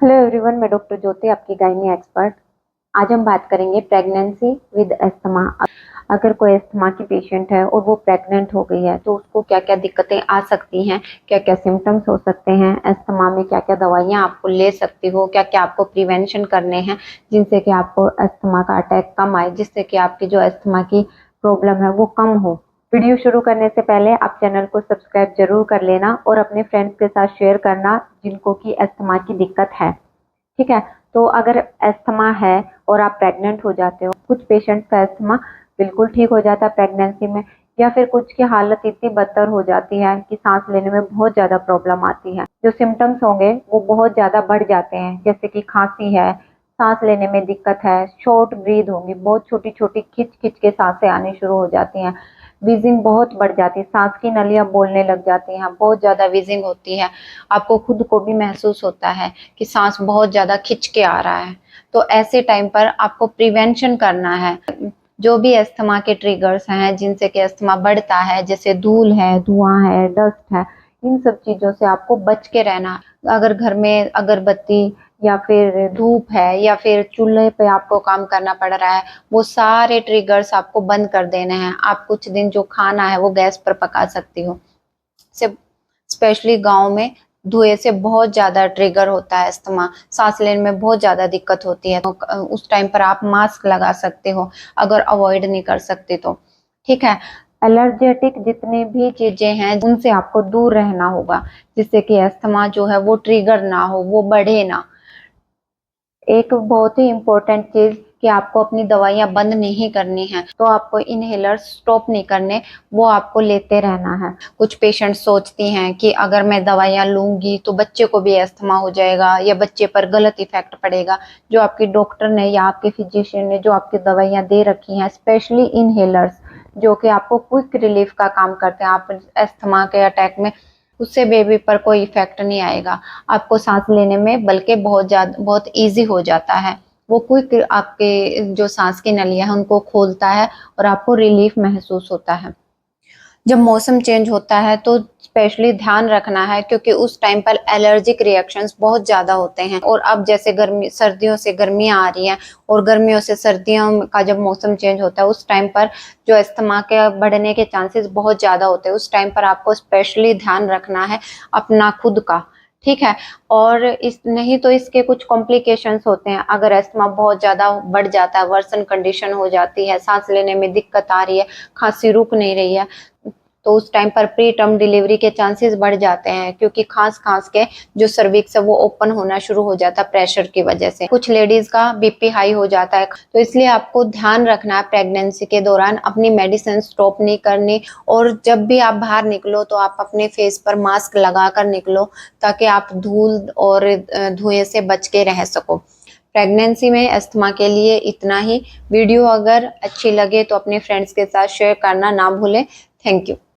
Hello everyone, मैं doctor ज्योति, आपकी gynae expert. आज हम बात करेंगे प्रेगनेंसी विद अस्थमा। अगर कोई अस्थमा की पेशेंट है और वो प्रेग्नेंट हो गई है तो उसको क्या क्या दिक्कतें आ सकती हैं, क्या क्या सिम्टम्स हो सकते हैं अस्थमा में, क्या क्या दवाइयाँ आपको ले सकती हो, क्या क्या आपको प्रिवेंशन करने हैं जिनसे कि आपको अस्थमा का अटैक कम आए, जिससे कि आपकी जो अस्थमा की प्रॉब्लम है वो कम हो। वीडियो शुरू करने से पहले आप चैनल को सब्सक्राइब जरूर कर लेना और अपने फ्रेंड्स के साथ शेयर करना जिनको कि अस्थमा की दिक्कत है। ठीक है, तो अगर अस्थमा है और आप प्रेग्नेंट हो जाते हो, कुछ पेशेंट्स का अस्थमा बिल्कुल ठीक हो जाता है प्रेगनेंसी में, या फिर कुछ की हालत इतनी बदतर हो जाती है कि सांस लेने में बहुत ज़्यादा प्रॉब्लम आती है। जो सिम्टम्स होंगे वो बहुत ज़्यादा बढ़ जाते हैं, जैसे कि खांसी है, सांस लेने में दिक्कत है, शॉर्ट ब्रीथ होंगी, बहुत छोटी छोटी खिंच खिंच के सांसें आनी शुरू हो जाती हैं, वीजिंग बहुत बढ़ जाती है, सांस की नलियां बोलने लग जाती हैं, बहुत ज़्यादा वीजिंग होती है, आपको खुद को भी महसूस होता है कि सांस बहुत ज़्यादा खिंच के आ रहा है। तो ऐसे टाइम पर आपको प्रिवेंशन करना है। जो भी अस्थमा के ट्रिगर्स हैं जिनसे कि अस्थमा बढ़ता है, जैसे धूल है, धुआं है, डस्ट है, इन सब चीज़ों से आपको बच के रहना। अगर घर में अगरबत्ती या फिर धूप है या फिर चूल्हे पे आपको काम करना पड़ रहा है, वो सारे ट्रिगर्स आपको बंद कर देने हैं। आप कुछ दिन जो खाना है वो गैस पर पका सकती हो। स्पेशली गांव में धुएं से बहुत ज्यादा ट्रिगर होता है अस्थमा, सांस लेने में बहुत ज्यादा दिक्कत होती है। तो उस टाइम पर आप मास्क लगा सकते हो अगर अवॉइड नहीं कर सकते तो। ठीक है, एलर्जेटिक जितनी भी चीजें हैं उनसे आपको दूर रहना होगा, जिससे कि अस्थमा जो है वो ट्रिगर ना हो, वो बढ़े ना। एक बहुत ही इम्पोर्टेंट चीज कि आपको अपनी दवाइयां बंद नहीं करनी है, तो आपको इनहेलर स्टॉप नहीं करने, वो आपको लेते रहना है। कुछ पेशेंट सोचती हैं कि अगर मैं दवाइयां लूंगी तो बच्चे को भी अस्थमा हो जाएगा या बच्चे पर गलत इफेक्ट पड़ेगा। जो आपकी डॉक्टर ने या आपके फिजिशियन ने जो आपकी दवाइयां दे रखी हैं, स्पेशली इनहेलर्स, जो कि आपको क्विक रिलीफ का काम करते हैं, आप अस्थमा के अटैक में उससे बेबी पर कोई इफेक्ट नहीं आएगा, आपको सांस लेने में बल्कि बहुत इजी हो जाता है। वो क्विक आपके जो सांस की नलियां हैं उनको खोलता है और आपको रिलीफ महसूस होता है। जब मौसम चेंज होता है तो स्पेशली ध्यान रखना है, क्योंकि उस टाइम पर एलर्जिक रिएक्शंस बहुत ज्यादा होते हैं। और अब जैसे गर्मी, सर्दियों से गर्मियां आ रही हैं और गर्मियों से सर्दियों का जब मौसम चेंज होता है उस टाइम पर जो अस्थमा के बढ़ने के चांसेस बहुत ज्यादा होते हैं। उस टाइम पर आपको स्पेशली ध्यान रखना है अपना खुद का। ठीक है, और इस नहीं तो इसके कुछ कॉम्प्लिकेशंस होते हैं। अगर अस्थमा बहुत ज्यादा बढ़ जाता है, वर्सन कंडीशन हो जाती है, सांस लेने में दिक्कत आ रही है, खांसी रुक नहीं रही है, तो उस टाइम पर प्री टर्म डिलीवरी के चांसेस बढ़ जाते हैं, क्योंकि खांस खांस के जो सर्विक्स है वो ओपन होना शुरू हो जाता है प्रेशर की वजह से। कुछ लेडीज का बीपी हाई हो जाता है। तो इसलिए आपको ध्यान रखना है प्रेगनेंसी के दौरान, अपनी मेडिसिन स्टॉप नहीं करनी। और जब भी आप बाहर निकलो तो आप अपने फेस पर मास्क लगा कर निकलो, ताकि आप धूल और धुएं से बच के रह सको। प्रेगनेंसी में अस्थमा के लिए इतना ही। वीडियो अगर अच्छी लगे तो अपने फ्रेंड्स के साथ शेयर करना ना भूलें। Thank you.